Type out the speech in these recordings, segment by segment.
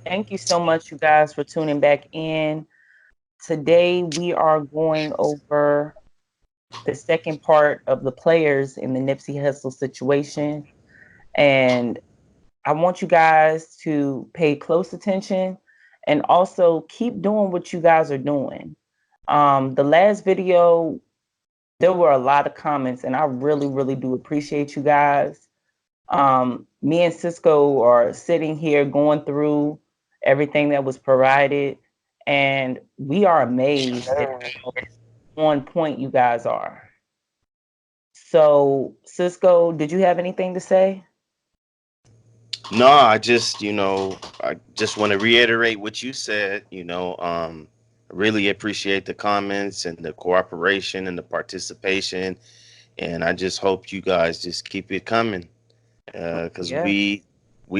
Thank you so much, you guys, for tuning back in. Today, we are going over the second part of the players in the Nipsey Hussle situation. And I want you guys to pay close attention and also keep doing what you guys are doing. The last video, there were a lot of comments, and I really, really do appreciate you guys. Me and Cisco are sitting here going through everything that was provided, and we are amazed at how on point you guys are. So, Cisco, did you have anything to say? No, I just want to reiterate what you said. I really appreciate the comments and the cooperation and the participation, and I just hope you guys just keep it coming, because Yeah. we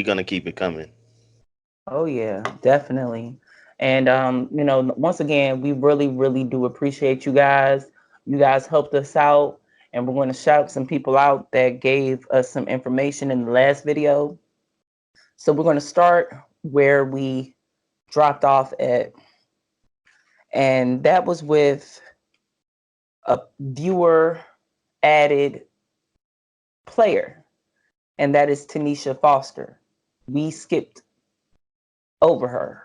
gonna keep it coming. Oh yeah, definitely. And once again, we really, really do appreciate you guys. You guys helped us out, and we're going to shout some people out that gave us some information in the last video. So we're going to start where we dropped off at, and that was with a viewer added player, and that is Tanisha Foster. We skipped over her.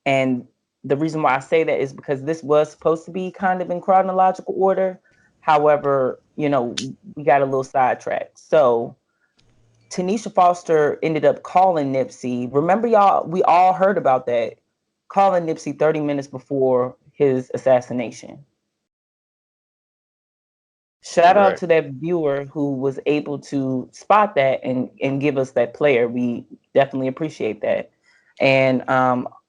And the reason why I say that is because this was supposed to be kind of in chronological order. However, we got a little sidetracked. So Tanisha Foster ended up calling Nipsey. Remember, y'all, we all heard about that. Calling Nipsey 30 minutes before his assassination. Shout out Correct. to that viewer who was able to spot that and give us that player. We definitely appreciate that. And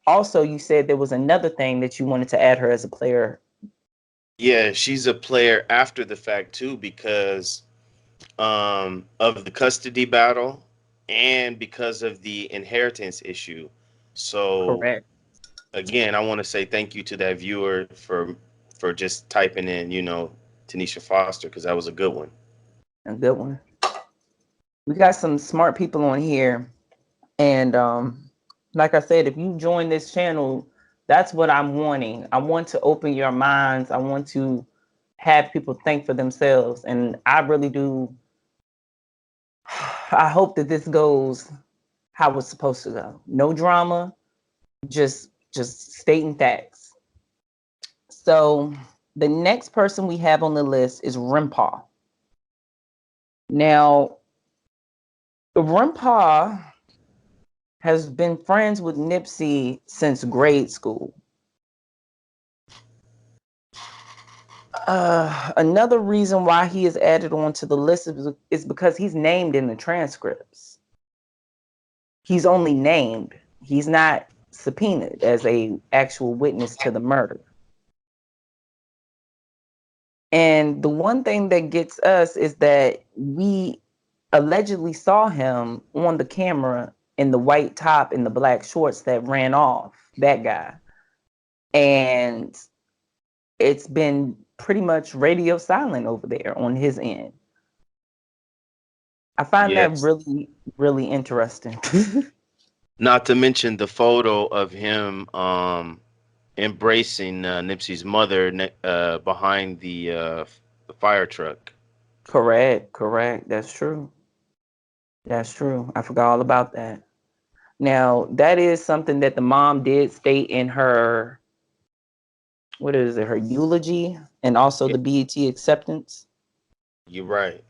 also, you said there was another thing that you wanted to add her as a player. Yeah, she's a player after the fact too, because of the custody battle and because of the inheritance issue. So Correct. again, I want to say thank you to that viewer for just typing in, Tanisha Foster, because that was a good one. A good one. We got some smart people on here. And like I said, if you join this channel, that's what I'm wanting. I want to open your minds. I want to have people think for themselves. And I really do. I hope that this goes how it's supposed to go. No drama, just stating facts. So the next person we have on the list is Rimpau. Now, Rimpau has been friends with Nipsey since grade school. Another reason why he is added onto the list is because he's named in the transcripts. He's only named. He's not subpoenaed as a actual witness to the murder. And the one thing that gets us is that we allegedly saw him on the camera in the white top and the black shorts that ran off, that guy. And it's been pretty much radio silent over there on his end. I find that Yes. really, really interesting. Not to mention the photo of him embracing Nipsey's mother behind the fire truck. Correct, correct. That's true. That's true. I forgot all about that. Now, that is something that the mom did state in her, what is it, her eulogy and also Yeah, the BET acceptance. you're right.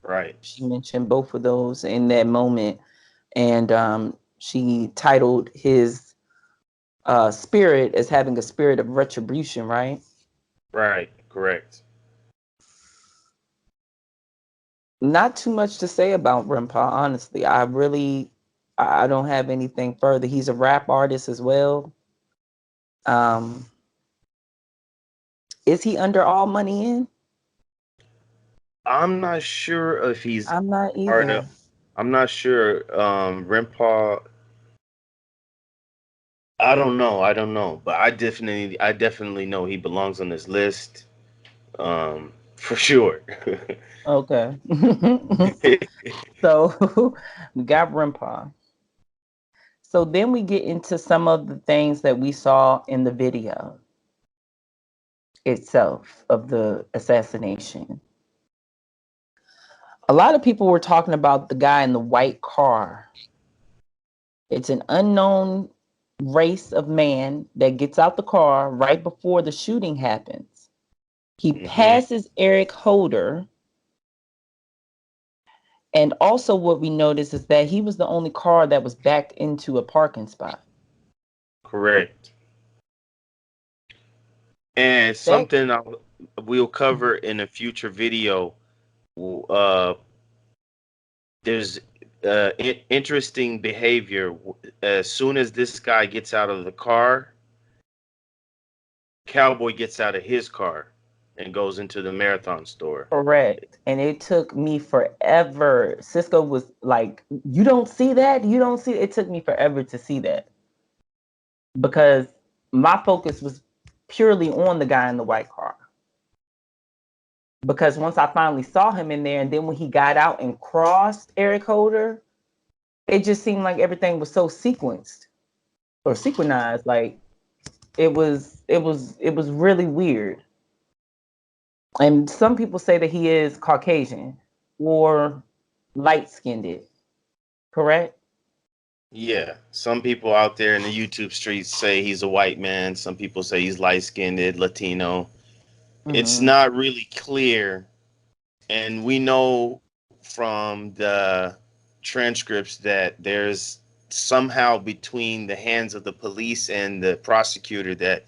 Right. She mentioned both of those in that moment. And she titled his spirit as having a spirit of retribution, right? Right. Correct. Not too much to say about Rimpau, honestly. I don't have anything further. He's a rap artist as well. Um, is he under all money in? I'm not sure if he's I'm not part of. either. I'm not sure. Rimpaw. I don't know. I don't know. But I definitely know he belongs on this list. For sure. Okay. So we got Rimpau. So then we get into some of the things that we saw in the video itself of the assassination. A lot of people were talking about the guy in the white car. It's an unknown race of man that gets out the car right before the shooting happens. He Mm-hmm. passes Eric Holder. And also what we noticed is that he was the only car that was backed into a parking spot. Correct. And That something we'll cover in a future video. Uh, there's interesting behavior. As soon as this guy gets out of the car, Cowboy gets out of his car and goes into the marathon store. correct. And it took me forever. Cisco was like, "You don't see that? You don't see it." It took me forever to see that because my focus was purely on the guy in the white car. Because once I finally saw him in there, and then when he got out and crossed Eric Holder, it just seemed like everything was so sequenced or synchronized. Like it was really weird. And some people say that he is Caucasian or light skinned, correct? Yeah, some people out there in the YouTube streets say he's a white man. Some people say he's light skinned, Latino. It's Mm-hmm. not really clear. And we know from the transcripts that there's somehow between the hands of the police and the prosecutor that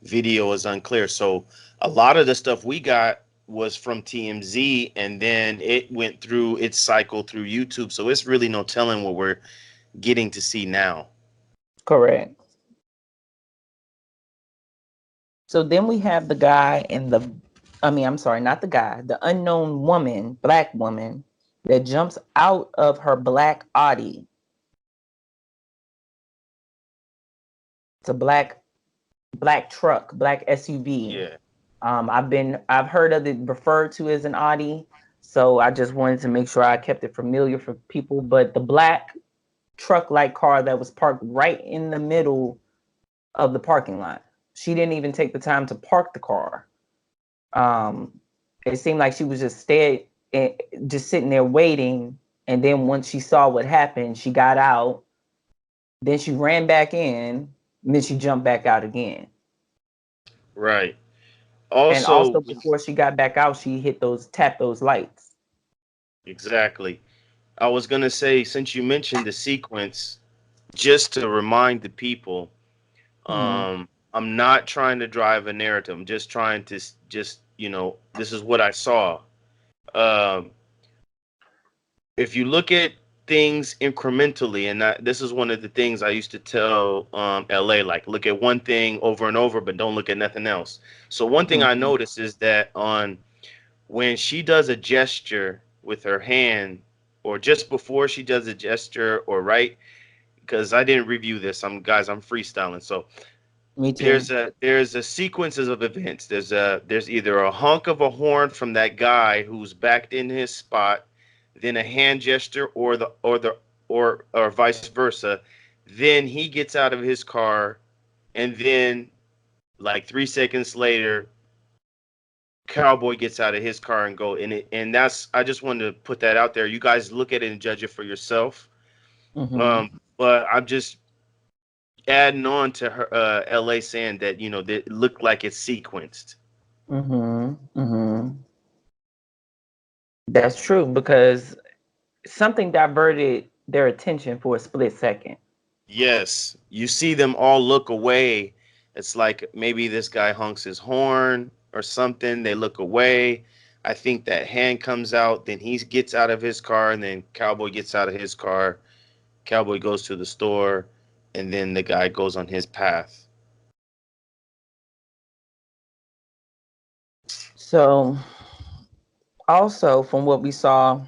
video is unclear. So a lot of the stuff we got was from TMZ and then it went through its cycle through YouTube. So it's really no telling what we're getting to see now. Correct. So then we have the guy in the, I mean, I'm sorry, not the guy, the unknown woman, black woman, that jumps out of her black Audi. It's a black truck, black SUV. Yeah. I've heard of it referred to as an Audi, so I just wanted to make sure I kept it familiar for people. But the black truck-like car that was parked right in the middle of the parking lot. She didn't even take the time to park the car. Um, it seemed like she was just sitting there waiting. And then once she saw what happened, she got out. Then she ran back in. And then she jumped back out again. Right. And Also, also before she got back out, she tapped those lights. exactly. I was going to say, since you mentioned the sequence, just to remind the people, Mm-hmm. I'm not trying to drive a narrative. I'm just trying to this is what I saw. Um, if you look at things incrementally, and this is one of the things I used to tell LA, like look at one thing over and over, but don't look at nothing else. So one thing I Mm-hmm. noticed is that on when she does a gesture with her hand, or just before she does a gesture, or right, because I didn't review this. I'm freestyling. So Me too. there's a sequences of events. There's either a honk of a horn from that guy who's backed in his spot, then a hand gesture, or vice versa. Then he gets out of his car, and then like 3 seconds later, Cowboy gets out of his car and go in it. And that's I just wanted to put that out there. You guys look at it and judge it for yourself. Mm-hmm. But I'm just adding on to her LA saying that that it looked like it's sequenced. Mm-hmm. Mm-hmm. That's true because something diverted their attention for a split second. Yes, you see them all look away. It's like maybe this guy honks his horn or something. They look away. I think that hand comes out. Then he gets out of his car, and then Cowboy gets out of his car. Cowboy goes to the store, and then the guy goes on his path. So also from what we saw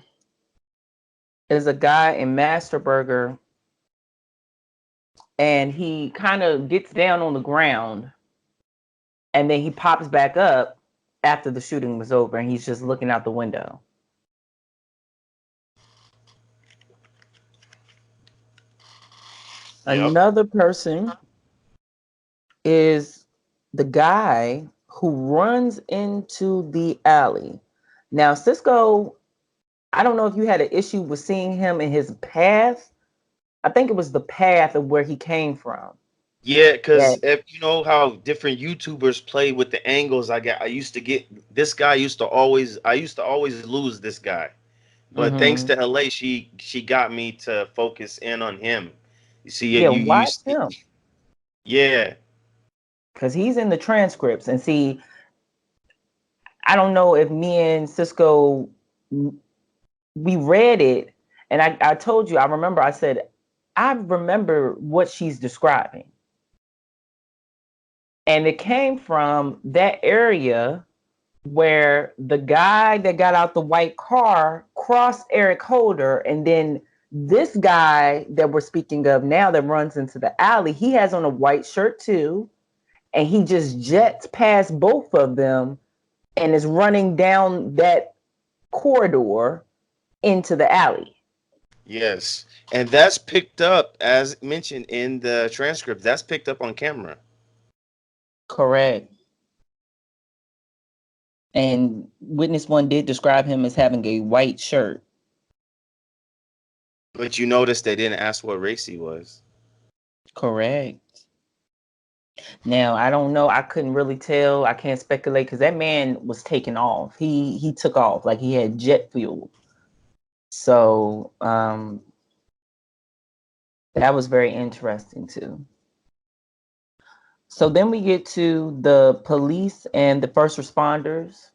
is a guy in Master Burger and he kind of gets down on the ground and then he pops back up after the shooting was over and he's just looking out the window. Yep. Another person is the guy who runs into the alley. Now, Cisco, I don't know if you had an issue with seeing him in his path. I think it was the path of where he came from. Yeah, Yeah. because if you know how different YouTubers play with the angles, I used to get this guy used to always I used to always lose this guy. But thanks Mm-hmm. to LA, she got me to focus in on him. You see, Yeah, you watch him yeah, because he's in the transcripts. And see, I don't know if me and Cisco we read it, and I told you, I remember I said, I remember what she's describing. And it came from that area where the guy that got out the white car crossed Eric Holder, and then this guy that we're speaking of now that runs into the alley, he has on a white shirt too, and he just jets past both of them and is running down that corridor into the alley. yes. And that's picked up as mentioned in the transcript. That's picked up on camera. Correct. And witness one did describe him as having a white shirt. But you notice they didn't ask what race he was. Correct. Now I don't know. I couldn't really tell. I can't speculate because that man was taking off. He took off like he had jet fuel. So that was very interesting too. So then we get to the police and the first responders.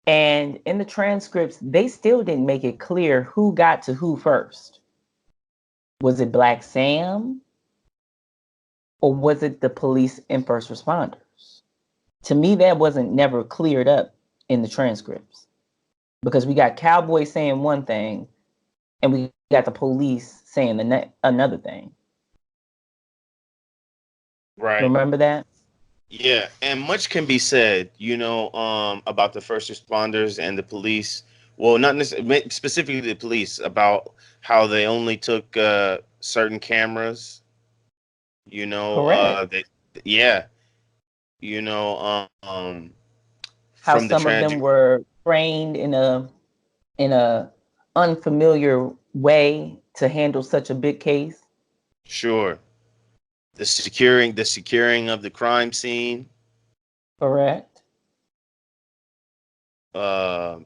And in the transcripts, they still didn't make it clear who got to who first. Was it Black Sam or was it the police and first responders? To me, that wasn't never cleared up in the transcripts because we got Cowboy saying one thing and we got the police saying another thing. Right. Remember that? Yeah, and much can be said, about the first responders and the police. Well, not necessarily specifically the police about how they only took certain cameras. Correct. They, yeah, you know, How from the some of them tragic. were trained in a unfamiliar way to handle such a big case. Sure, the securing of the crime scene. Correct. Uh,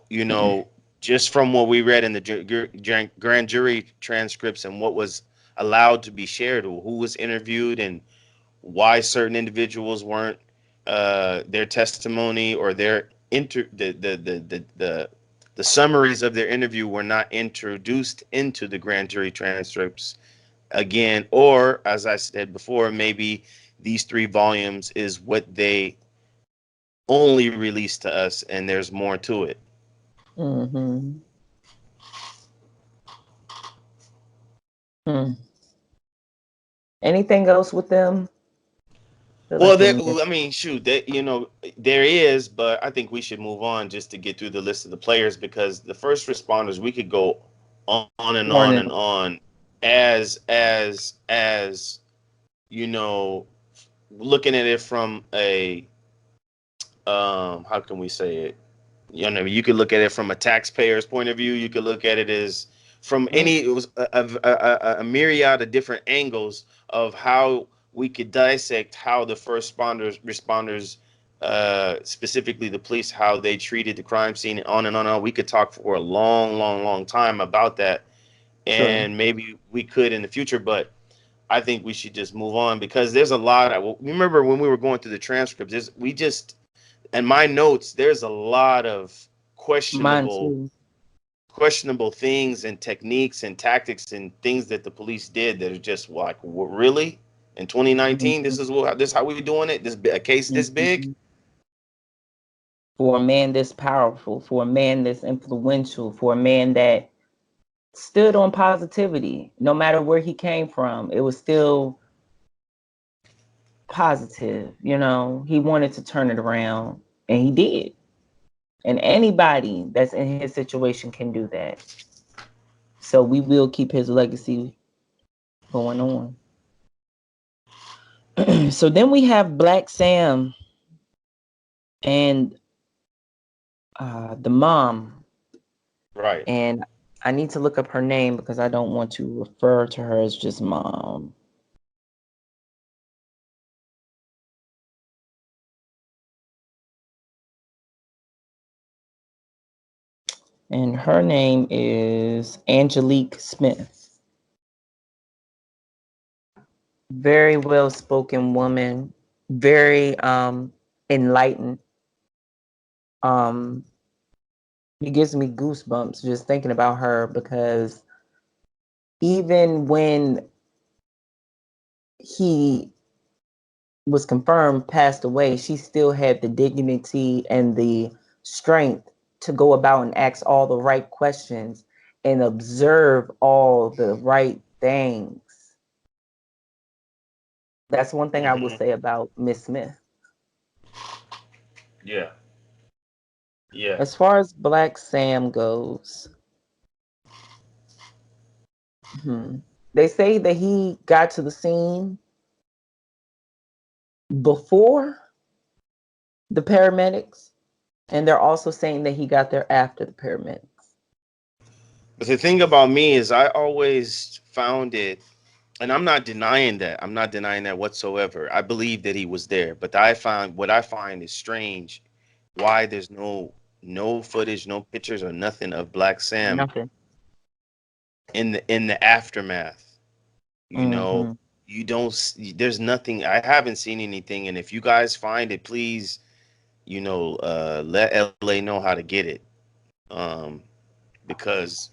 you know, just from what we read in the grand jury transcripts and what was allowed to be shared, or who was interviewed, and why certain individuals weren't, their testimony or their the summaries of their interview were not introduced into the grand jury transcripts again, or as I said before, maybe these 3 volumes is what they only released to us and there's more to it. Mm-hmm. Hmm. Anything else with them? Feel Well, like we there, missed. I mean, shoot, that there is, but I think we should move on just to get through the list of the players because the first responders we could go on and On on and and on, as you know, looking at it from a, how can we say it? You could look at it from a taxpayer's point of view. You could look at it as from on. any, it was a myriad of different angles of how we could dissect how the first responders, specifically the police, how they treated the crime scene, on and on and on. We could talk for a long, long, long time about that, Sure. and maybe we could in the future, but I think we should just move on because there's a lot. Remember when we were going through the transcripts, we just, in my notes, there's a lot of Mine questionable too. questionable things and techniques and tactics and things that the police did that are just like, really, in 2019 Mhm. this how we doing it, this a case this big. Mhm. For a man this powerful, for a man this influential, for a man that stood on positivity, no matter where he came from, it was still positive. He wanted to turn it around, and he did. And anybody that's in his situation can do that. So we will keep his legacy going on. So then we have Black Sam and the mom, Right. and I need to look up her name because I don't want to refer to her as just mom. And her name is Angelique Smith. Very well spoken woman, very enlightened. Um, it gives me goosebumps just thinking about her because even when he was confirmed passed away, she still had the dignity and the strength to go about and ask all the right questions and observe all the right things. That's one thing I will Hmm. say about Miss Smith. Yeah. Yeah. As far as Black Sam goes, they say that he got to the scene before the paramedics, and they're also saying that he got there after the paramedics. But the thing about me is, I always found it, and I'm not denying that. I'm not denying that whatsoever. I believe that he was there, but I find is strange. Why there's no footage, no pictures or nothing of Black Sam Nothing. in the aftermath. You know, Hmm. you don't. There's nothing. I haven't seen anything, and if you guys find it, please, let LA know how to get it. Um, because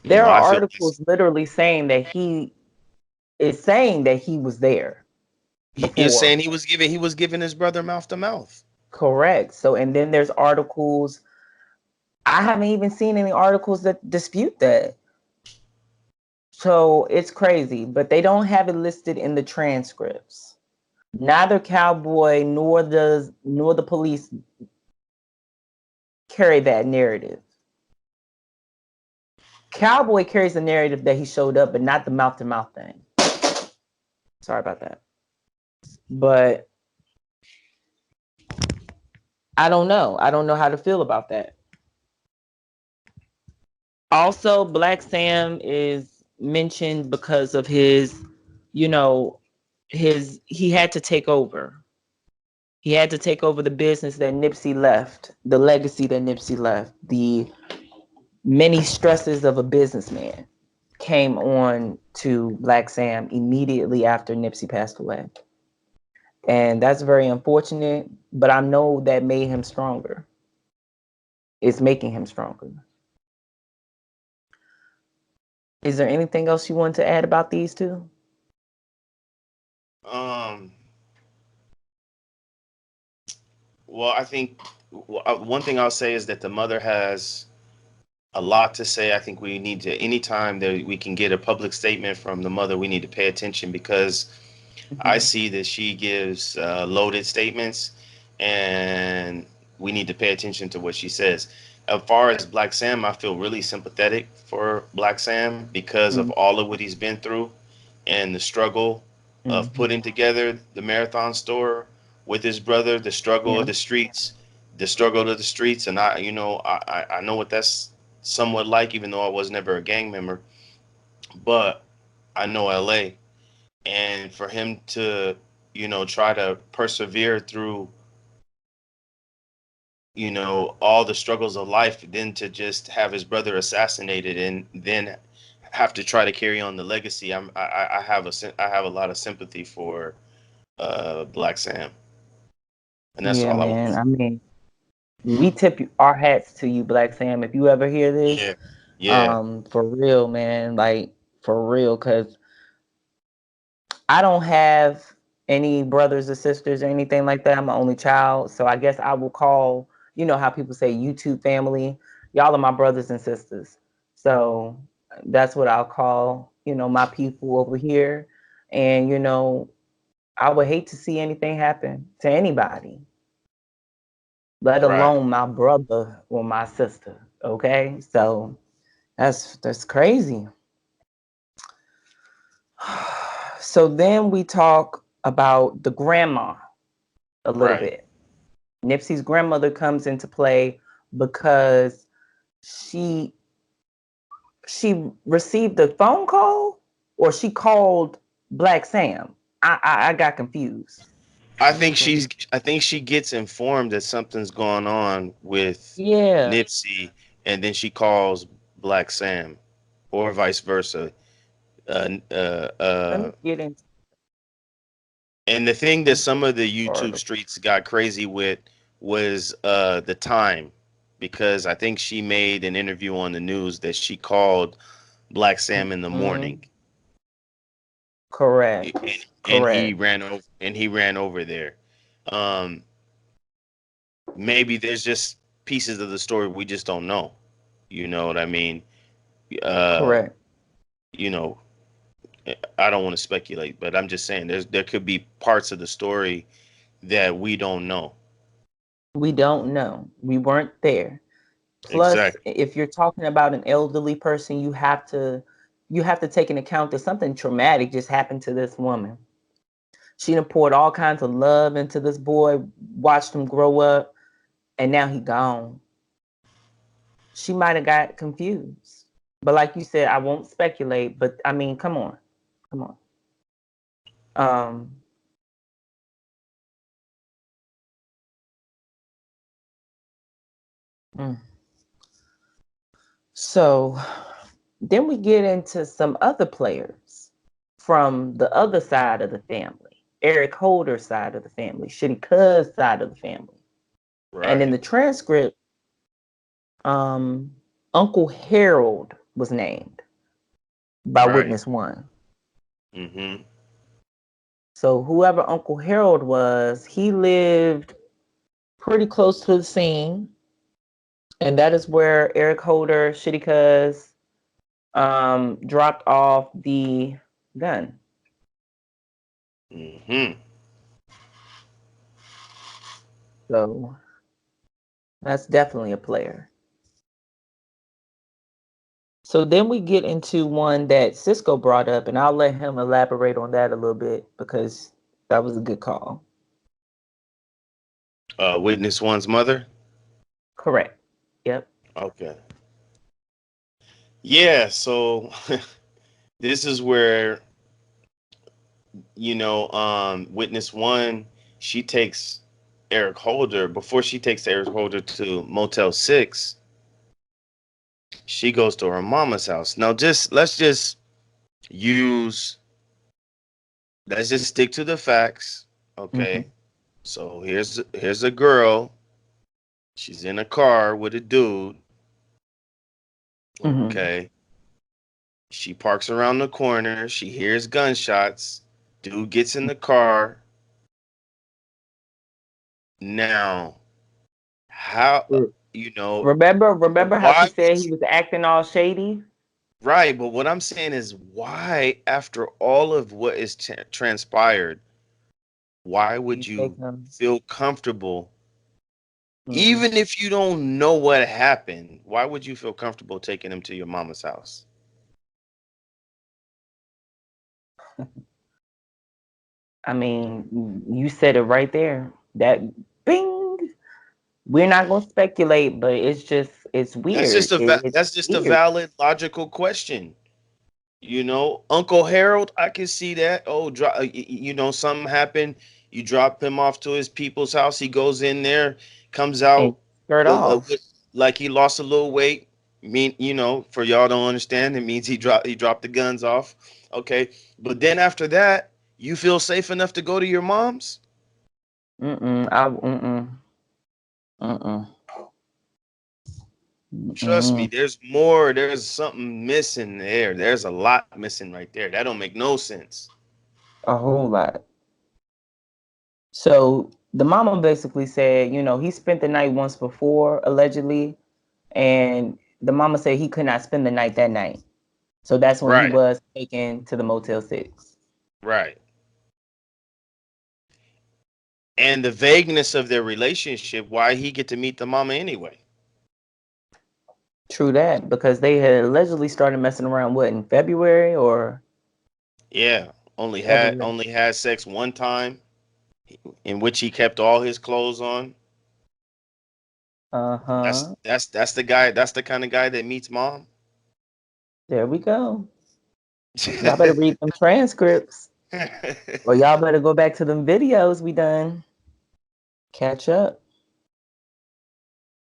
There I are feel articles literally saying that he is saying that he was there you're before. saying he was giving his brother mouth to mouth. Correct. So, and then there's articles. I haven't even seen any articles that dispute that. So it's crazy, but they don't have it listed in the transcripts. Neither Cowboy nor the police carry that narrative. Cowboy carries the narrative that he showed up, but not the mouth to mouth thing. Sorry about that. But I don't know. I don't know how to feel about that. Also, Black Sam is mentioned because of his, you know, he had to take over. He had to take over the business that Nipsey left, the legacy that Nipsey left, the many stresses of a businessman came on to Black Sam immediately after Nipsey passed away. And that's very unfortunate, but I know that made him stronger. It's making him stronger. Is there anything else you want to add about these two? Um, well, I think one thing I'll say is that the mother has a lot to say. I think we need to, anytime that we can get a public statement from the mother, we need to pay attention because I Hmm. see that she gives loaded statements, and we need to pay attention to what she says. As far as Black Sam, I feel really sympathetic for Black Sam because of all of what he's been through and the struggle of Hmm. putting together the marathon store with his brother, the struggle Yeah. of the streets, and I know what that's somewhat like, even though I was never a gang member, but I know LA, and for him to try to persevere through all the struggles of life, then to just have his brother assassinated and then have to try to carry on the legacy. I have a lot of sympathy for Black Sam, and that's Yeah, all I want to man. say. I mean, we tip our hats to you, Black Sam. If you ever hear this, Yeah, yeah, for real, man, like for real, because I don't have any brothers or sisters or anything like that. I'm an only child, so I guess I will call. You know how people say YouTube family. Y'all are my brothers and sisters, so that's what I'll call. My people over here, and I would hate to see anything happen to anybody, let right. alone my brother or my sister. Okay, so that's crazy. So then we talk about the grandma a little Right. bit. Nipsey's grandmother comes into play because she she received a phone call or she called Black Sam. I got confused. Let me go. I think she gets informed that something's going on with Yeah. Nipsey, and then she calls Black Sam, or vice versa. Uh, uh, Let me uh, get into and the thing that this some of the part YouTube of streets got crazy with was the time, because I think she made an interview on the news that she called Black Sam in the morning, Mhm. Correct. and he Correct. ran over there. Um, Maybe there's just pieces of the story we just don't know. You know what I mean? Uh, Correct. you know, I don't want to speculate, but I'm just saying there could be parts of the story that we don't know. We don't know. We weren't there. Plus, Exactly. if you're talking about an elderly person, you have to take into account that something traumatic just happened to this woman. She done poured all kinds of love into this boy, watched him grow up, and now he gone. She might have got confused. But like you said, I won't speculate, but I mean, come on. Come on. Um mm. So then we get into some other players from the other side of the family. Eric Holder's side of the family, Shitty Cuz side of the family. And in Right. the transcript, um, Uncle Harold was named by Right. witness one. Mm-hmm. So whoever Uncle Harold was, he lived pretty close to the scene, and that is where Eric Holder, Shitty Cuz, dropped off the gun. Mm-hmm. So that's definitely a player. So then we get into one that Cisco brought up, and I'll let him elaborate on that a little bit because that was a good call. Witness one's mother. Correct. Yep. Okay. Yeah. So this is where witness one, she takes Eric Holder. Before she takes Eric Holder to Motel 6, she goes to her mama's house. Now, just use let's just stick to the facts. Hmm. Okay. So here's a girl. She's in a car with a dude. Hmm. Okay. She parks around the corner. She hears gunshots. Dude gets in the car. Now, how Remember how she why said he was acting all shady? right, but what I'm saying is, why, after all of what is transpired, why You would take you him. feel comfortable, Mm-mm. even if you don't know what happened? Why would you feel comfortable taking him to your mama's house? I mean, you said it right there. That bing. We're not gonna speculate, but it's weird. It's That's just a weird. valid, logical question. Uncle Harold, I can see that. Oh, something happened. You drop him off to his people's house. He goes in there, comes And out skirt off. like he lost a little weight. For y'all don't understand, it means he dropped the guns off. Okay, but then after that, you feel safe enough to go to your mom's? Mm-mm. Mm-mm. Mm-mm. Trust me, Mm-mm. there's more. There's something missing there. There's a lot missing right there. That don't make no sense. A whole lot. So the mama basically said, he spent the night once before, allegedly, and the mama said he could not spend the night that night. So that's when he Right, was taken to the Motel 6. right. And the vagueness of their relationship, why he get to meet the mama anyway? True that, because they had allegedly started messing around, what, in February or? Yeah, everywhere. only had sex one time, in which he kept all his clothes on. Uh-huh. That's the guy. That's the kind of guy that meets mom. There we go. Y'all better read them transcripts. Or y'all better go back to them videos we done. Catch up.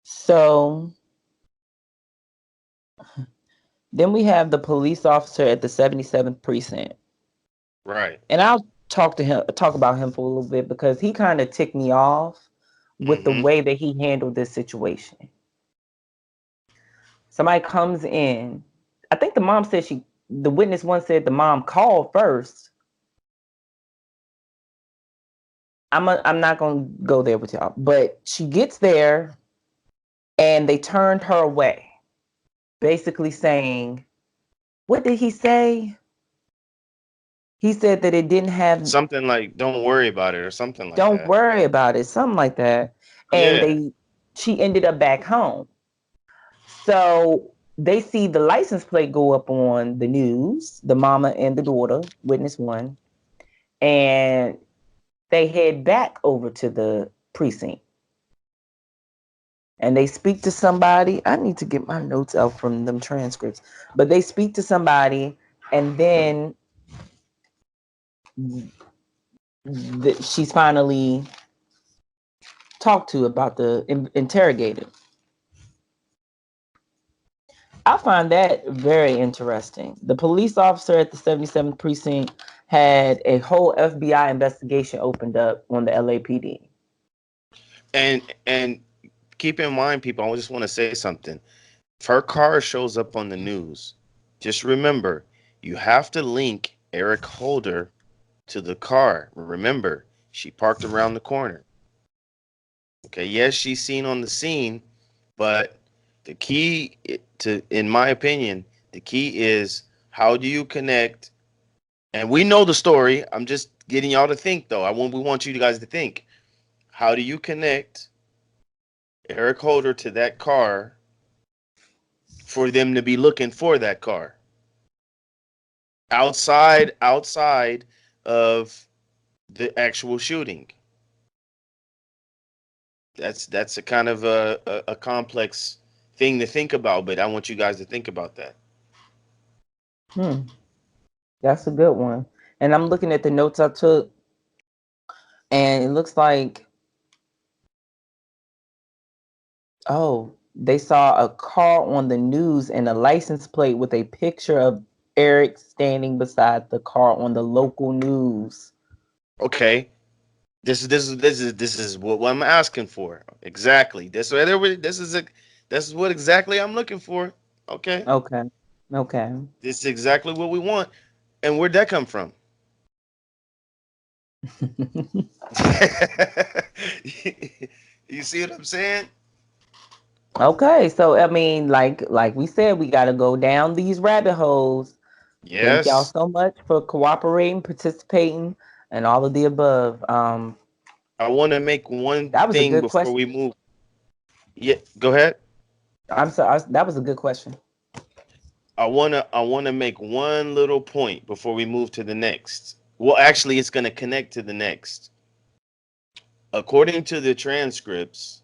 So then we have the police officer at the 77th precinct. Right. And I'll talk about him for a little bit because he kind of ticked me off with the Mm-hmm. way that he handled this situation. Somebody comes in. I think the witness one said the mom called first. I'm not gonna go there with y'all, but she gets there and they turned her away, basically saying, what did he say? He said that it didn't have, Something like "Don't worry about it" or something like don't that. worry about it, something like that. And Yeah. she ended up back home. So they see the license plate go up on the news, the mama and the daughter, witness one, and they head back over to the precinct and they speak to somebody. I need to get my notes out from them transcripts, but they speak to somebody, and then she's finally talked to about the interrogator. I find that very interesting. The police officer at the 77th precinct had a whole FBI investigation opened up on the LAPD. And keep in mind, people, I just want to say something. If her car shows up on the news, just remember you have to link Eric Holder to the car. Remember, she parked around the corner. Okay, yes, she's seen on the scene, but the key to, in my opinion, the key is how do you connect? And we know the story. I'm just getting y'all to think, though. We want you guys to think. How do you connect Eric Holder to that car for them to be looking for that car outside of the actual shooting? That's a kind of a complex thing to think about, but I want you guys to think about that. Hmm, that's a good one. And I'm looking at the notes I took, and it looks like, oh, they saw a car on the news and a license plate with a picture of Eric standing beside the car on the local news. Okay, this is what I'm asking for. Exactly. This is what exactly I'm looking for. Okay, Okay. Okay. this is exactly what we want. And where'd that come from? You see what I'm saying? Okay, so I mean, like we said, we got to go down these rabbit holes. Thank y'all Yes. so much for cooperating, participating, and all of the above. I want to make one That was a thing good before question. we move. Yeah, go ahead. I'm sorry, that was a good question. I want to make one little point before we move to the next. Well, actually, it's going to connect to the next. According to the transcripts,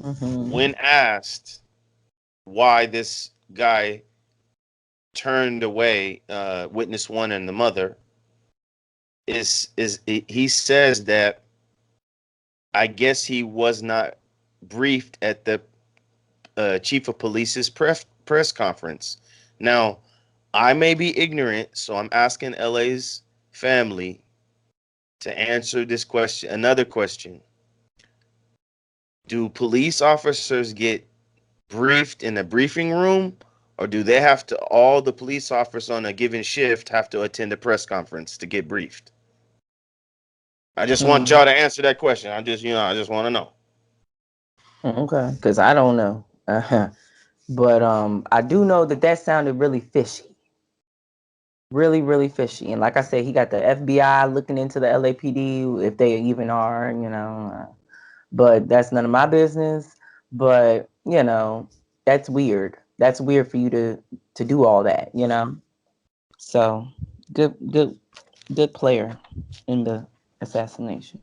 Hmm. when asked why this guy turned away witness one and the mother, is he says that I guess he was not briefed at the chief of police's press conference. Now, I may be ignorant, so I'm asking LA's family to answer this question. Another question: do police officers get briefed in a briefing room, or do they have to? All the police officers on a given shift have to attend a press conference to get briefed. I just want Hmm. y'all to answer that question. I just want to know. Okay, because I don't know, but I do know that that sounded really fishy, really, really fishy. And like I said, he got the FBI looking into the LAPD if they even are, but that's none of my business. But that's weird. That's weird for you to do all that. So Good, good player in the assassination.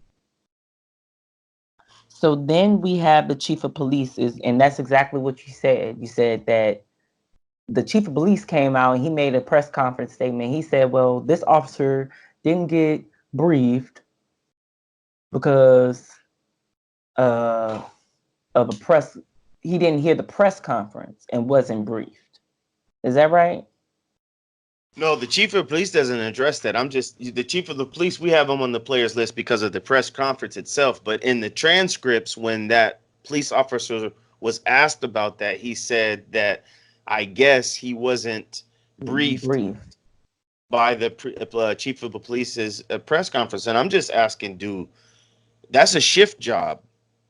So then we have the chief of police and that's exactly what you said. You said that the chief of police came out and he made a press conference statement. He said, well, this officer didn't get briefed because uh, of a press, he didn't hear the press conference and wasn't briefed. Is that right? No, the chief of police doesn't address that. I'm just the chief of the police. We have him on the players list because of the press conference itself. But in the transcripts, when that police officer was asked about that, he said that I guess he wasn't briefed Briefed. by the chief of the police's press conference. And I'm just asking, dude, that's a shift job,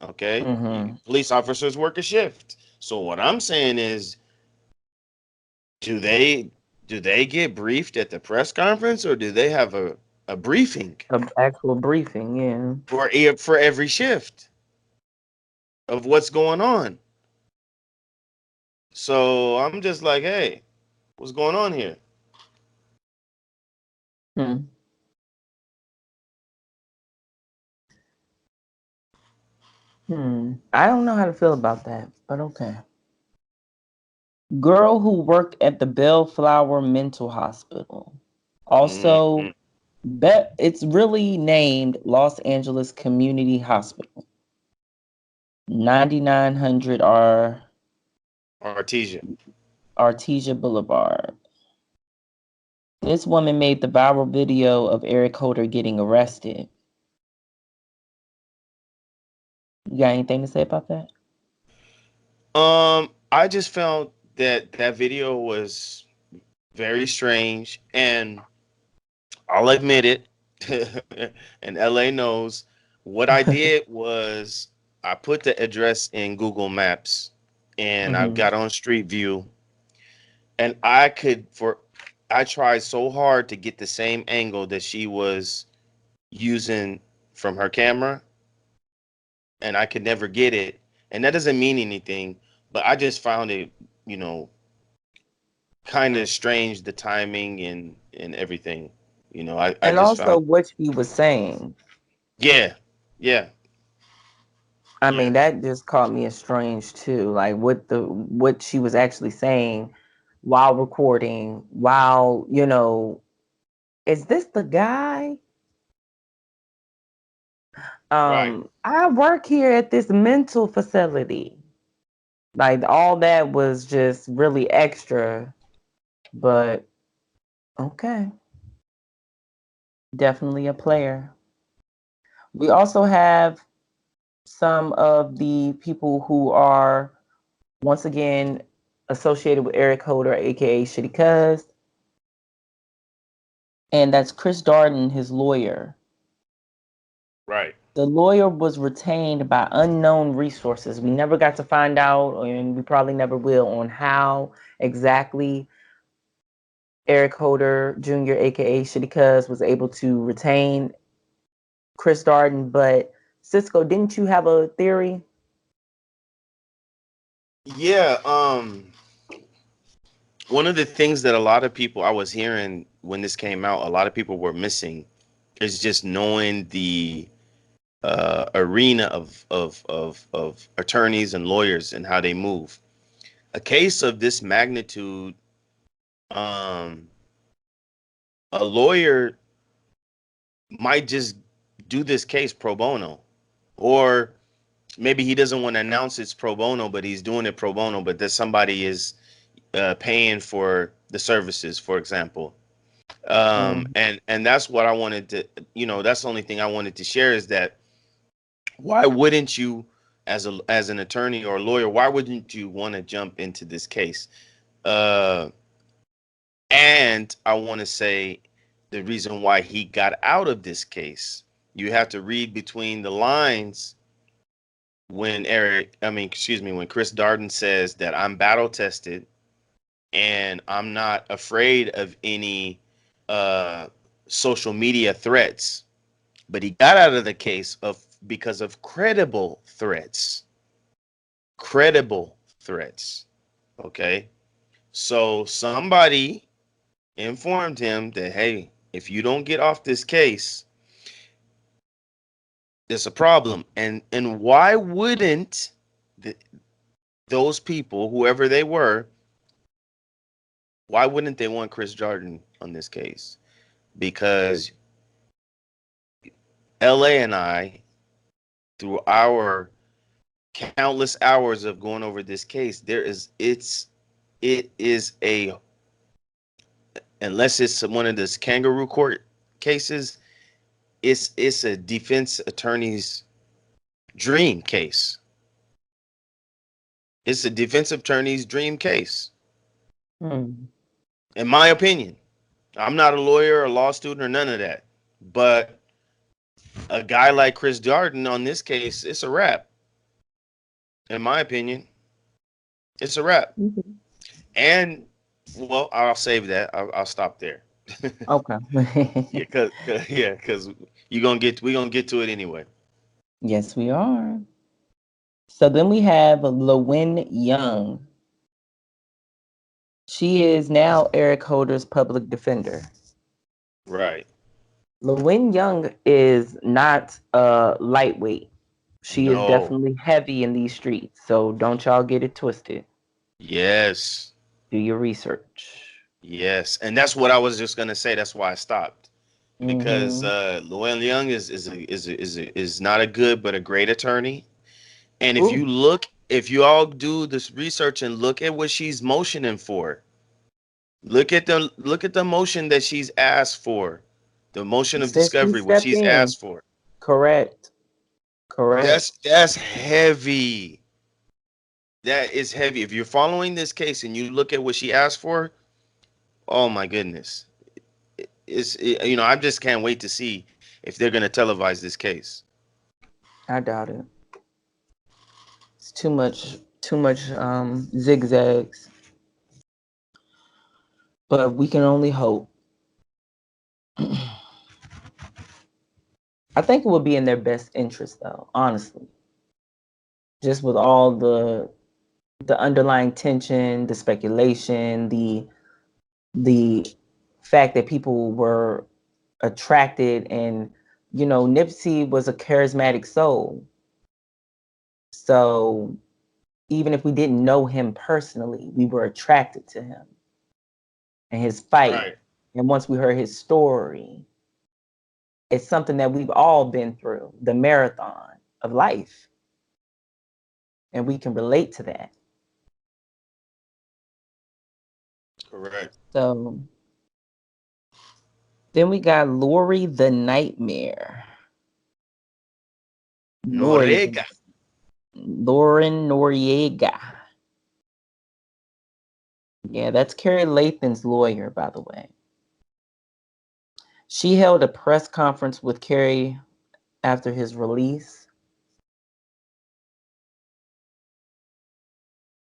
okay? Mm-hmm. Police officers work a shift. So what I'm saying is, do they get briefed at the press conference, or do they have a briefing An actual briefing, yeah. for every shift of what's going on? So I'm just like, hey, what's going on here? Hmm. I don't know how to feel about that, but okay. Girl who worked at the Bellflower Mental Hospital. Mm-hmm. Also, it's really named Los Angeles Community Hospital. 9900 Artesia. Artesia Boulevard. This woman made the viral video of Eric Holder getting arrested. You got anything to say about that? I just felt that that video was very strange, and I'll admit it, and LA knows what I did was I put the address in Google Maps and I Hmm. got on Street View, and I tried so hard to get the same angle that she was using from her camera, and I could never get it. And that doesn't mean anything, but I just found it, you know, kind of strange, the timing and everything. I And just also found, what she was saying. yeah, yeah, I yeah. mean, that just caught me as strange too. Like what she was actually saying while recording, while, is this the guy? Right. I work here at this mental facility. Like all that was just really extra, but okay, definitely a player. We also have some of the people who are once again associated with Eric Holder, aka Shitty Cuz, and that's Chris Darden, his lawyer. Right. The lawyer was retained by unknown resources. We never got to find out, and we probably never will, on how exactly Eric Holder Jr., aka Shitty Cuz, was able to retain Chris Darden. But Cisco, didn't you have a theory? Yeah. One of the things that a lot of people I was hearing when this came out, a lot of people were missing, is just knowing the arena of attorneys and lawyers and how they move. A case of this magnitude, um, a lawyer might just do this case pro bono, or maybe he doesn't want to announce it's pro bono, but he's doing it pro bono, but that somebody is paying for the services, for example. Mm. And that's what I wanted to, that's the only thing I wanted to share, is that why wouldn't you, as an attorney or a lawyer, why wouldn't you want to jump into this case? Uh, and I want to say the reason why he got out of this case. You have to read between the lines when Chris Darden says that I'm battle tested and I'm not afraid of any uh, social media threats. But he got out of the case of because of credible threats. Credible threats. Okay. So somebody informed him that, hey, if you don't get off this case, there's a problem. And why wouldn't the, those people, whoever they were, why wouldn't they want Chris Jordan on this case? Because LA and I, through our countless hours of going over this case, it is a, unless it's one of those kangaroo court cases, it's a defense attorney's dream case. It's a defensive attorney's dream case, Hmm. in my opinion. I'm not a lawyer or a law student or none of that, but a guy like Chris Jordan on this case, it's a wrap. In my opinion, it's a wrap. Mhm. And well, I'll save that. I'll stop there. Okay. Yeah, cause we gonna get to it anyway. Yes, we are. So then we have Lewin Young. She is now Eric Holder's public defender. Right. Lewin Young is not a lightweight. She is No. definitely heavy in these streets. So don't y'all get it twisted. Yes. Do your research. Yes. And that's what I was just gonna say. That's why I stopped. Because Mm-hmm. Llewellyn Young is not a good but a great attorney. And Ooh, if you all do this research and look at what she's motioning for, look at the motion that she's asked for, the motion of since she discovery, what stepped she's in. asked for. Correct. Correct. That's heavy. That is heavy. If you're following this case and you look at what she asked for, oh my goodness, I just can't wait to see if they're gonna televise this case. I doubt it. It's too much zigzags. But we can only hope. I think it would be in their best interest though, honestly. Just with all the underlying tension, the speculation, the fact that people were attracted, and Nipsey was a charismatic soul. So even if we didn't know him personally, we were attracted to him and his fight. Right. And once we heard his story, it's something that we've all been through, the marathon of life, and we can relate to that. Correct. So then we got Lori the Nightmare. Noriega. Noriega. Lauren Noriega. Yeah, that's Carrie Lathan's lawyer, by the way. She held a press conference with Carrie after his release,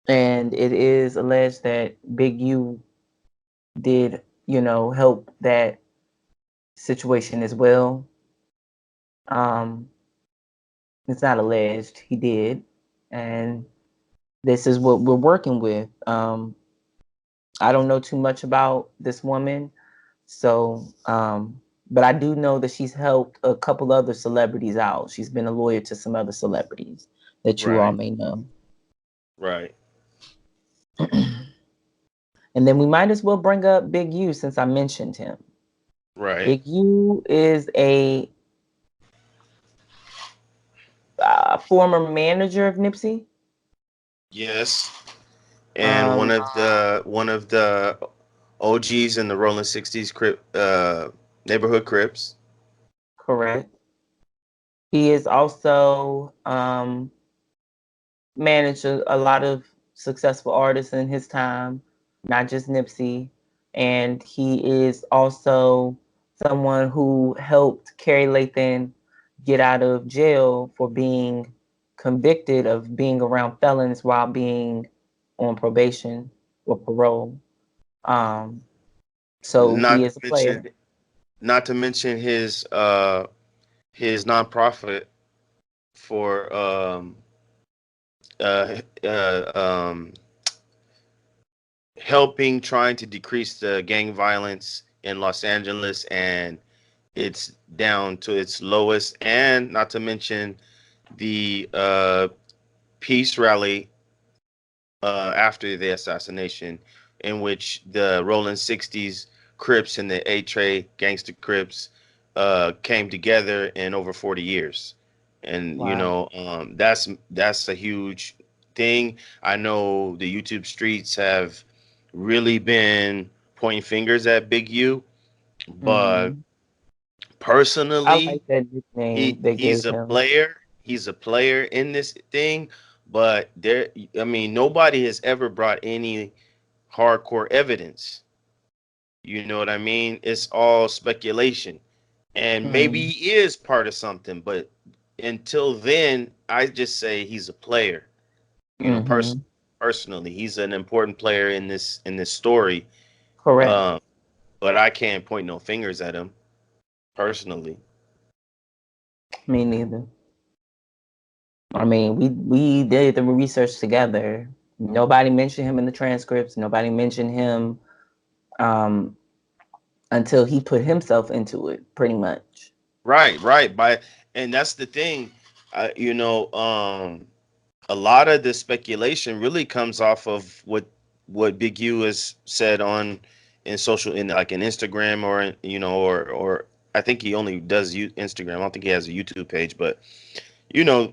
and it is alleged that Big U did, help that situation as well. Um, it's not alleged, he did, and this is what we're working with. I don't know too much about this woman, so but I do know that she's helped a couple other celebrities out. She's been a lawyer to some other celebrities that you all Right. may know. Right. And then we might as well bring up Big U since I mentioned him. Right. Big U is a former manager of Nipsey. Yes. And Um, one of the OGs in the Rolling 60s neighborhood Crips. correct. He is also managed a lot of successful artists in his time, not just Nipsey. And he is also someone who helped Carrie Lathan get out of jail for being convicted of being around felons while being on probation or parole. Um, so he Not to is a player. mention not to mention his nonprofit for uh, uh, um, helping trying to decrease the gang violence in Los Angeles, and it's down to its lowest. And not to mention the peace rally after the assassination, in which the Rolling 60s Crips and the A-Tray Gangster Crips came together in over 40 years. And Wow. that's a huge thing. I know the YouTube streets have really been pointing fingers at Big U, but Hmm. I personally, like that nickname they he's gave a him. player. He's a player in this thing, but I mean, nobody has ever brought any hardcore evidence. You know what I mean? It's all speculation. And maybe Mm-hmm. he is part of something, but until then, I just say he's a player. You know, Mm-hmm. personally, he's an important player in this story. Correct. Um, but I can't point no fingers at him personally. Me neither. I mean, we did the research together. Nobody mentioned him in the transcripts. Nobody mentioned him um, until he put himself into it, pretty much. Right, right. And that's the thing. A lot of the speculation really comes off of what Big U has said on in social in like in Instagram or or I think he only does Instagram. I don't think he has a YouTube page, but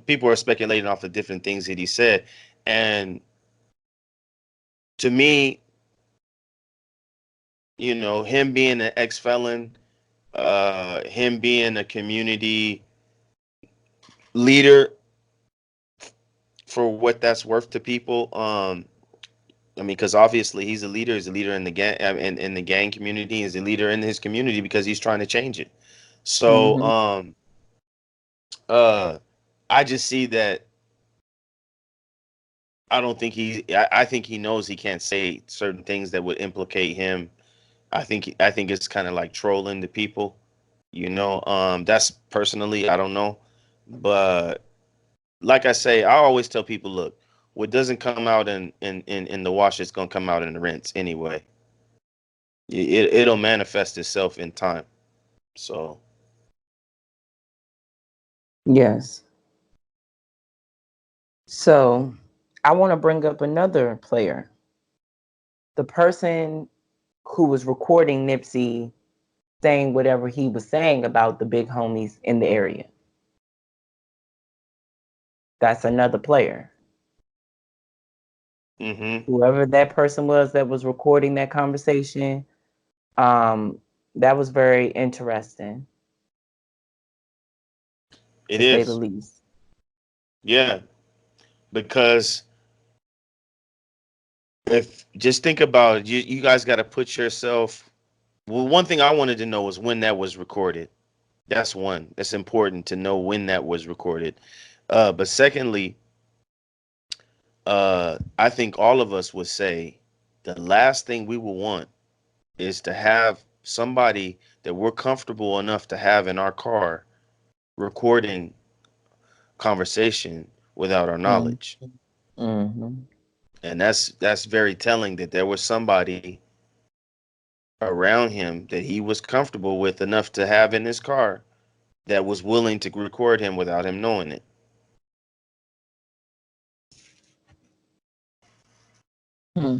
people are speculating off of different things that he said. And to me, him being an ex-felon, him being a community leader for what that's worth to people. I mean, because obviously he's a leader. He's a leader in the gang, in the gang community. He's a leader in his community because he's trying to change it. So, Hmm. uh, I just see that. I don't think I think he knows he can't say certain things that would implicate him. I think it's kind of like trolling the people. That's personally, I don't know, but like I say, I always tell people, look, what doesn't come out in the wash is gonna come out in the rinse anyway. It'll manifest itself in time. So Yes. So I want to bring up another player, the person who was recording Nipsey saying whatever he was saying about the big homies in the area. That's another player. hmm Whoever that person was that was recording that conversation, um, that was very interesting, it to say the is, least. yeah, because if just think about it, you guys got to put yourself. Well, one thing I wanted to know was when that was recorded. That's one. That's important to know when that was recorded. But secondly, I think all of us would say the last thing we will want is to have somebody that we're comfortable enough to have in our car recording conversation without our Mm, knowledge. mhm. And that's very telling that there was somebody around him that he was comfortable with enough to have in his car that was willing to record him without him knowing it. Hmm.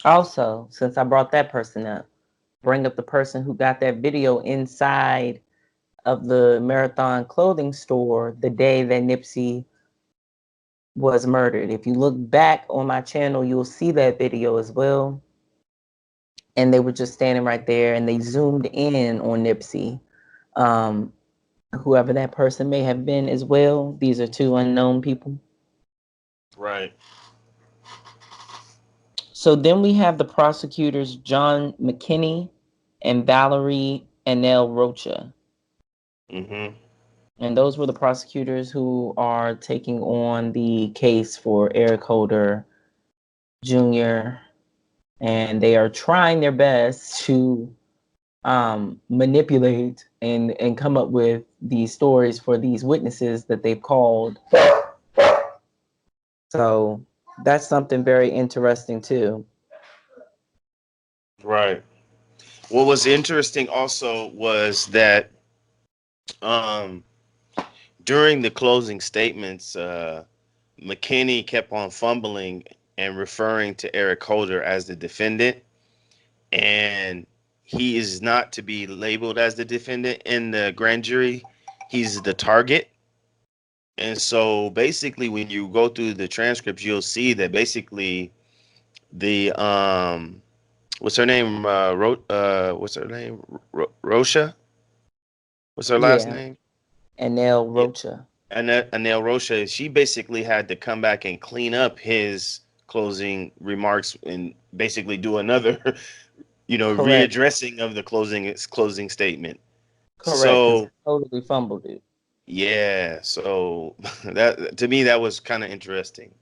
Also, since I brought that person up, bring up the person who got that video inside of the Marathon clothing store the day that Nipsey was murdered. If you look back on my channel, you'll see that video as well. And they were just standing right there and they zoomed in on Nipsey. Um, Whoever that person may have been as well, these are two unknown people. Right. So then we have the prosecutors John McKinney and Valerie Anel Rocha. hmm And those were the prosecutors who are taking on the case for Eric Holder Jr. And they are trying their best to manipulate and come up with these stories for these witnesses that they've called. So that's something very interesting too. Right. What was interesting also was that um, during the closing statements, McKinney kept on fumbling and referring to Eric Holder as the defendant, and he is not to be labeled as the defendant in the grand jury. He's the target. And so basically when you go through the transcripts, you'll see that basically the what's her name? What's her name? Rosha? What's her last Yeah, name? and Nell Yeah. Rocha. Anel Rosha, she basically had to come back and clean up his closing remarks and basically do another, Correct, readdressing of the closing statement. correct, because So he totally fumbled it. yeah, so that to me that was kind of interesting.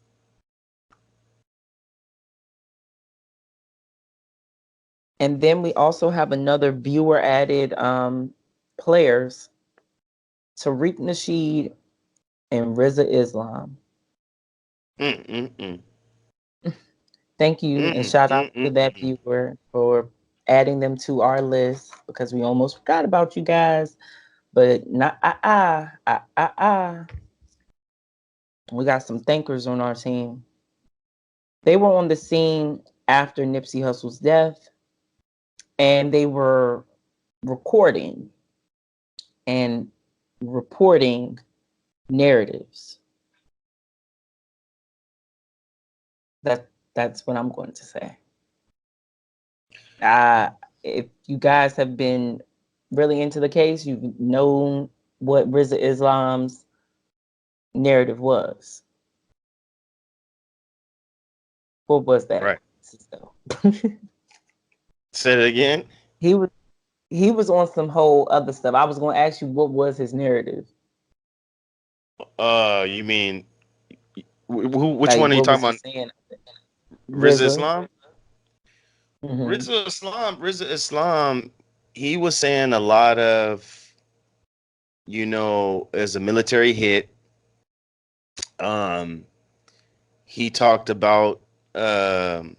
And then we also have another viewer added players, Tariq Nasheed and Riza Islam. Mm, mm, mm. Thank you and Mm, shout out mm, mm, to that mm. viewer for adding them to our list because we almost forgot about you guys. But not we got some thinkers on our team. They were on the scene after Nipsey Hussle's death and they were recording and reporting narratives. That's what I'm going to say. Uh, if you guys have been really into the case, you've known what Riza Islam's narrative was. What was that, Right. Cisco? Say it again. he was he was on some whole other stuff. I was going to ask you what was his narrative, You mean which like one are you what was talking he about? saying? Riza Riza. Islam? Hmm. Riza Islam, he was saying a lot of, as a military hit. Um, he talked about um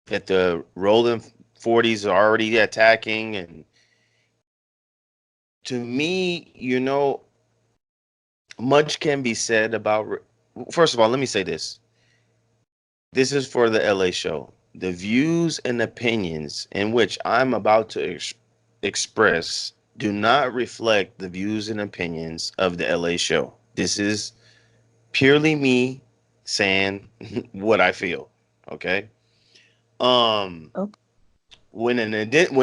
that the rolling 40s are already attacking, and to me, much can be said about. First of all, let me say this. This is for the LA show. The views and opinions in which I'm about to express do not reflect the views and opinions of the LA show. This is purely me saying what I feel. Okay. Um, Oh, when an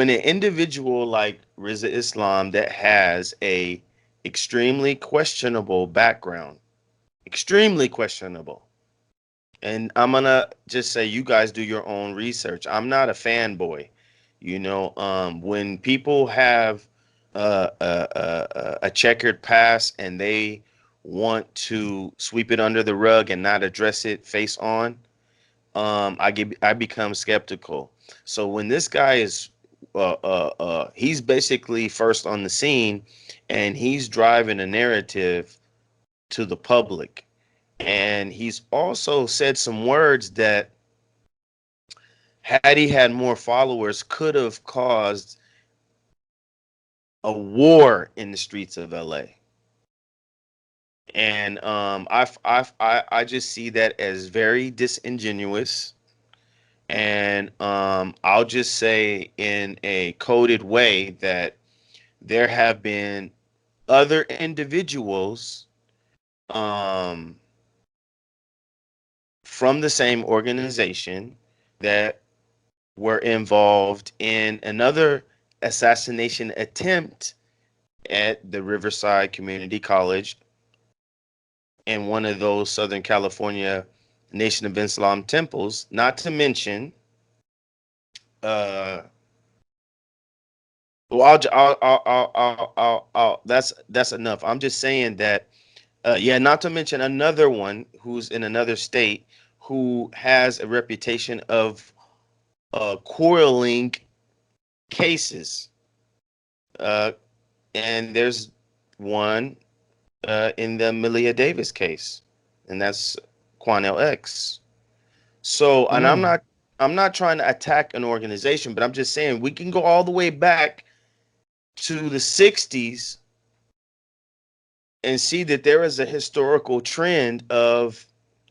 individual like Riza Islam that has a extremely questionable background, extremely questionable, and I'm gonna just say you guys do your own research. I'm not a fanboy. When people have a checkered past and they want to sweep it under the rug and not address it face on, I become skeptical. So when this guy is he's basically first on the scene, and he's driving a narrative to the public, and he's also said some words that, had he had more followers, could have caused a war in the streets of LA. And I just see that as very disingenuous. And I'll just say in a coded way that there have been other individuals um, from the same organization that were involved in another assassination attempt at the Riverside Community College in one of those Southern California Nation of Islam temples. Not to mention, uh, well, that's enough. I'm just saying that, yeah. Not to mention another one who's in another state who has a reputation of quarreling cases. Uh, and there's one in the Malia Davis case, and that's Quanell X. So, and I'm mm. not. I'm not trying to attack an organization, but I'm just saying we can go all the way back to the 60s and see that there is a historical trend of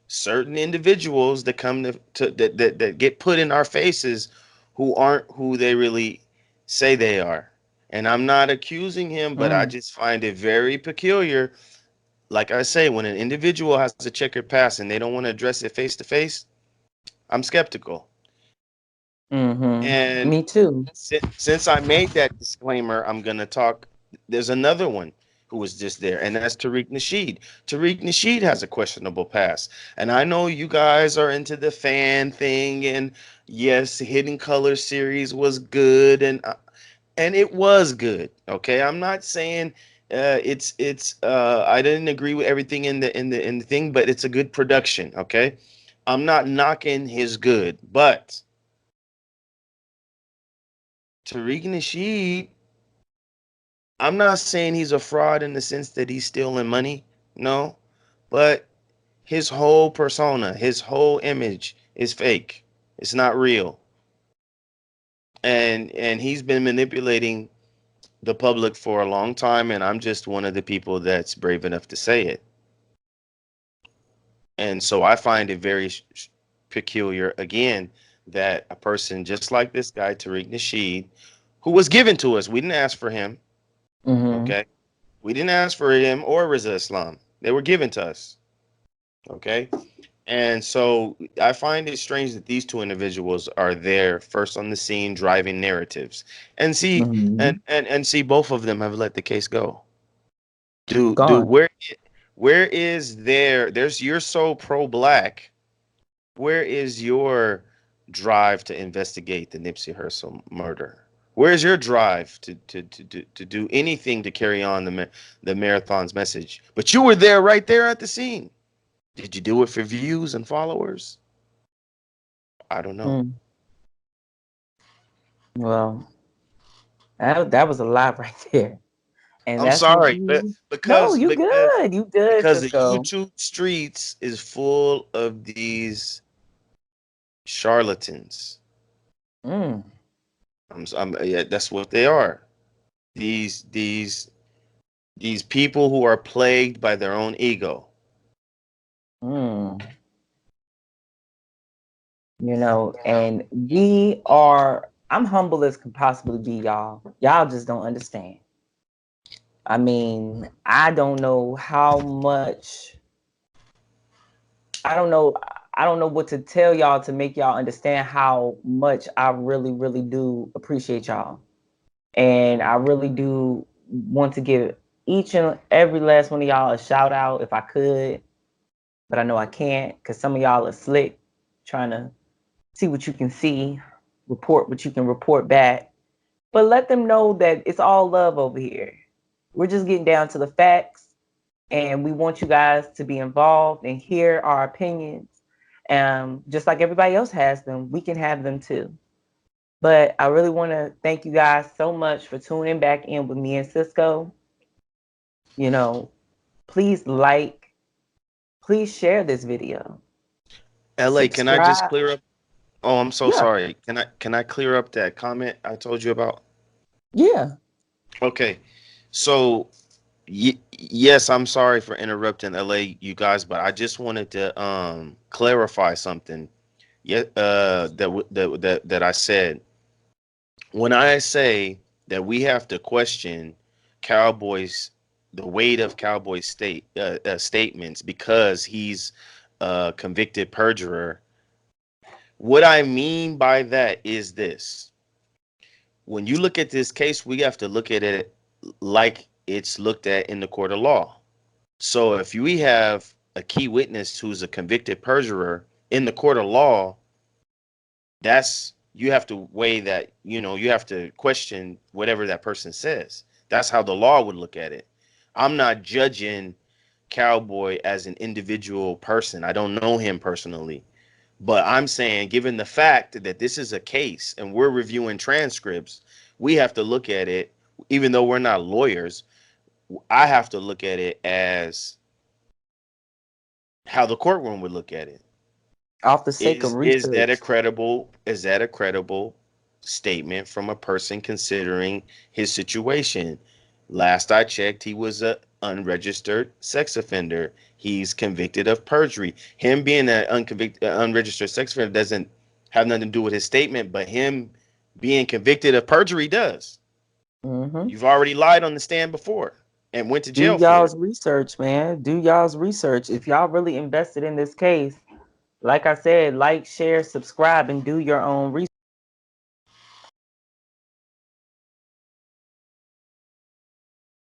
certain individuals that come that get put in our faces who aren't who they really say they are. And I'm not accusing him, but I Mm, just find it very peculiar. Like I say, when an individual has a checkered past and they don't want to address it face to face, I'm skeptical. mm-hmm. And Me too. since I made that disclaimer, I'm gonna talk. There's another one who was just there, and that's Tariq Nasheed. Tariq Nasheed has a questionable past, and I know you guys are into the fan thing, and yes, Hidden Color series was good, and it was good. Okay, I'm not saying it's I didn't agree with everything in the thing, but it's a good production. Okay, I'm not knocking his good, but Tariq Nasheed, I'm not saying he's a fraud in the sense that he's stealing money. No, but his whole persona, his whole image is fake. It's not real. And he's been manipulating the public for a long time, and I'm just one of the people that's brave enough to say it. And so I find it very peculiar again that a person just like this guy Tariq Nasheed, who was given to us, we didn't ask for him, Mm-hmm. okay? We didn't ask for him or Riza Islam. They were given to us. Okay. And so I find it strange that these two individuals are there first on the scene driving narratives. And see Mm-hmm. and see both of them have let the case go. Do Gone. where is there's you're so pro black. Where is your drive to investigate the Nipsey Hussle murder? Where's your drive to do anything to carry on the marathon's message? But you were there right there at the scene. Did you do it for views and followers? I don't know. Mm. Well, that was a lot right there. And I'm that's what sorry, but we no, because you because good. You good, because the Cisco. YouTube streets is full of these charlatans. Mm. Yeah, that's what they are. These these these people who are plagued by their own ego. Mm. And we are, I'm humble as can possibly be, y'all. Y'all just don't understand. I mean, I don't know how much, I don't know, I don't know what to tell y'all to make y'all understand how much I really, really do appreciate y'all. And I really do want to give each and every last one of y'all a shout out if I could, but I know I can't because some of y'all are slick trying to see what you can see, report what you can report back. But let them know that it's all love over here. We're just getting down to the facts, and we want you guys to be involved and hear our opinions. Just like everybody else has them, we can have them too. But I really want to thank you guys so much for tuning back in with me and Cisco. You know, please like, please share this video, LA, can I just subscribe. clear up? Oh, I'm so Yeah, sorry. Can I clear up that comment I told you about? yeah. Okay. So yes, I'm sorry for interrupting LA you guys, but I just wanted to clarify something. Yeah, that I said. When I say that we have to question Cowboys, the weight of Cowboys statements because he's a convicted perjurer, what I mean by that is this: when you look at this case, we have to look at it like it's looked at in the court of law. So if we have a key witness who's a convicted perjurer in the court of law, that's you have to weigh that, you have to question whatever that person says. That's how the law would look at it. I'm not judging Cowboy as an individual person. I don't know him personally, but I'm saying given the fact that this is a case and we're reviewing transcripts, we have to look at it. Even though we're not lawyers, I have to look at it as how the courtroom would look at it. Off the sake of research. Is that a credible statement from a person considering his situation? Last I checked, he was a unregistered sex offender. He's convicted of perjury. Him being an unregistered sex offender doesn't have nothing to do with his statement, but him being convicted of perjury does. Hmm. You've already lied on the stand before and went to Do jail for y'all's it. research, man. Do y'all's research. If y'all really invested in this case, like I said, like, share, subscribe, and do your own research.